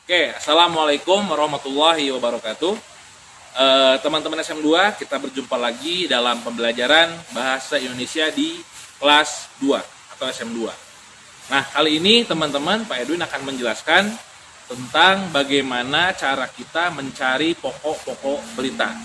Oke, Assalamualaikum warahmatullahi wabarakatuh. Teman-teman SM2, kita berjumpa lagi dalam pembelajaran Bahasa Indonesia di kelas 2 atau SM2. Nah, kali ini teman-teman, Pak Edwin akan menjelaskan tentang bagaimana cara kita mencari pokok-pokok berita.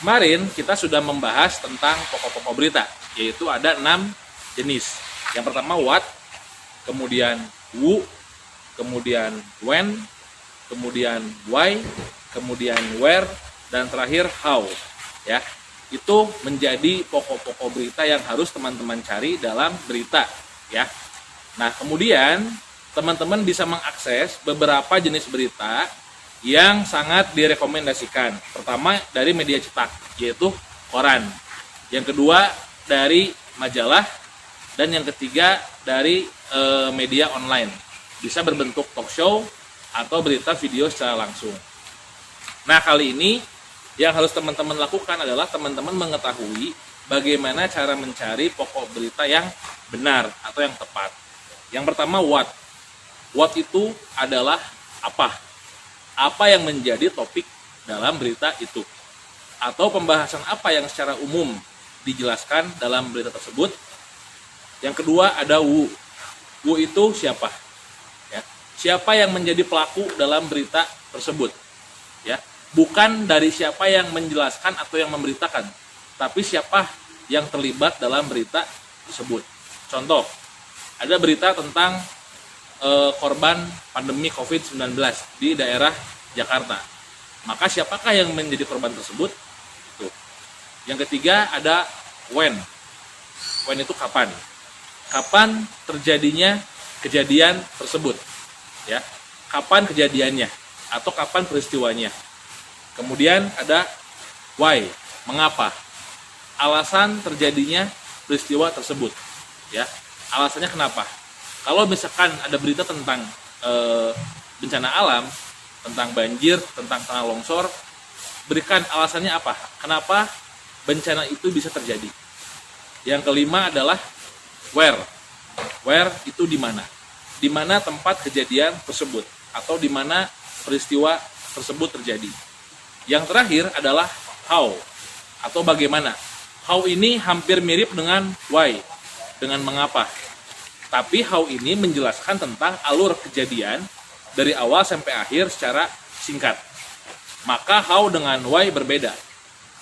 Kemarin kita sudah membahas tentang pokok-pokok berita, yaitu ada 6 jenis. Yang pertama what, kemudian who, kemudian when, kemudian why, kemudian where, dan terakhir how. Ya, itu menjadi pokok-pokok berita yang harus teman-teman cari dalam berita. Ya, nah kemudian teman-teman bisa mengakses beberapa jenis berita yang sangat direkomendasikan. Pertama dari media cetak, yaitu koran. Yang kedua dari majalah, dan yang ketiga dari media online. Bisa berbentuk talk show atau berita video secara langsung. Nah, kali ini yang harus teman-teman lakukan adalah teman-teman mengetahui bagaimana cara mencari pokok berita yang benar atau yang tepat. Yang pertama what. What itu adalah apa yang menjadi topik dalam berita itu, atau pembahasan apa yang secara umum dijelaskan dalam berita tersebut. Yang kedua ada who. Who itu siapa, ya, siapa yang menjadi pelaku dalam berita tersebut, ya, bukan dari siapa yang menjelaskan atau yang memberitakan, tapi siapa yang terlibat dalam berita tersebut. Contoh, ada berita tentang korban pandemi COVID-19 di daerah Jakarta. Maka siapakah yang menjadi korban tersebut? Tuh. Yang ketiga ada when. When itu kapan? Kapan terjadinya kejadian tersebut? Ya. Kapan kejadiannya atau kapan peristiwanya? Kemudian ada why. Mengapa? Alasan terjadinya peristiwa tersebut. Ya. Alasannya kenapa? Kalau misalkan ada berita tentang bencana alam, tentang banjir, tentang tanah longsor, berikan alasannya apa? Kenapa bencana itu bisa terjadi? Yang kelima adalah where. Where itu di mana? Di mana tempat kejadian tersebut atau di mana peristiwa tersebut terjadi. Yang terakhir adalah how atau bagaimana. How ini hampir mirip dengan why, dengan mengapa. Tapi how ini menjelaskan tentang alur kejadian dari awal sampai akhir secara singkat. Maka how dengan why berbeda.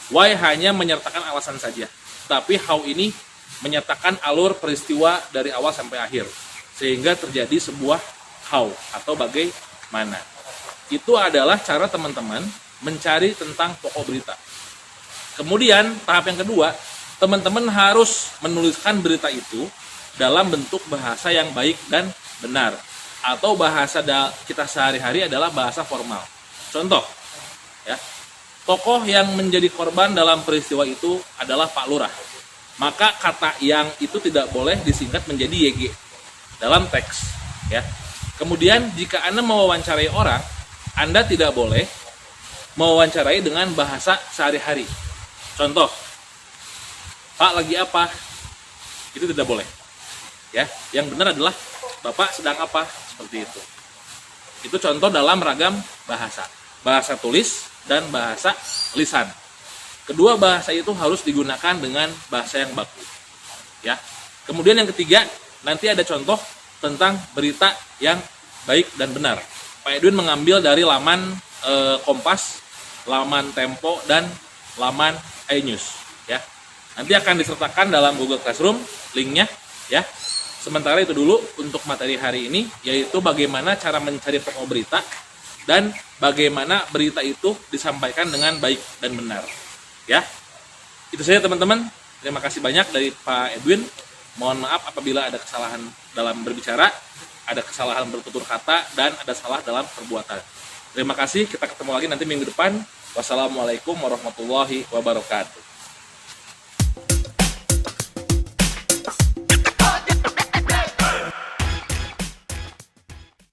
Why hanya menyertakan alasan saja, tapi how ini menyertakan alur peristiwa dari awal sampai akhir, sehingga terjadi sebuah how atau bagaimana. Itu adalah cara teman-teman mencari tentang pokok berita. Kemudian tahap yang kedua, teman-teman harus menuliskan berita itu dalam bentuk bahasa yang baik dan benar, atau bahasa kita sehari-hari adalah bahasa formal. Contoh, ya, tokoh yang menjadi korban dalam peristiwa itu adalah Pak Lurah. Maka kata yang itu tidak boleh disingkat menjadi YG dalam teks. Ya. Kemudian jika Anda mewawancarai orang, Anda tidak boleh mewawancarai dengan bahasa sehari-hari. Contoh, Pak lagi apa? Itu tidak boleh. Ya, yang benar adalah Bapak sedang apa, seperti itu. Itu contoh dalam ragam bahasa, bahasa tulis dan bahasa lisan. Kedua bahasa itu harus digunakan dengan bahasa yang baku. Ya. Kemudian yang ketiga, nanti ada contoh tentang berita yang baik dan benar. Pak Edwin mengambil dari laman Kompas, laman Tempo, dan laman iNews. Ya. Nanti akan disertakan dalam Google Classroom linknya. Ya. Sementara itu dulu untuk materi hari ini, yaitu bagaimana cara mencari pokok berita dan bagaimana berita itu disampaikan dengan baik dan benar. Ya, itu saja teman-teman. Terima kasih banyak dari Pak Edwin. Mohon maaf apabila ada kesalahan dalam berbicara, ada kesalahan bertutur kata, dan ada salah dalam perbuatan. Terima kasih, kita ketemu lagi nanti minggu depan. Wassalamualaikum warahmatullahi wabarakatuh.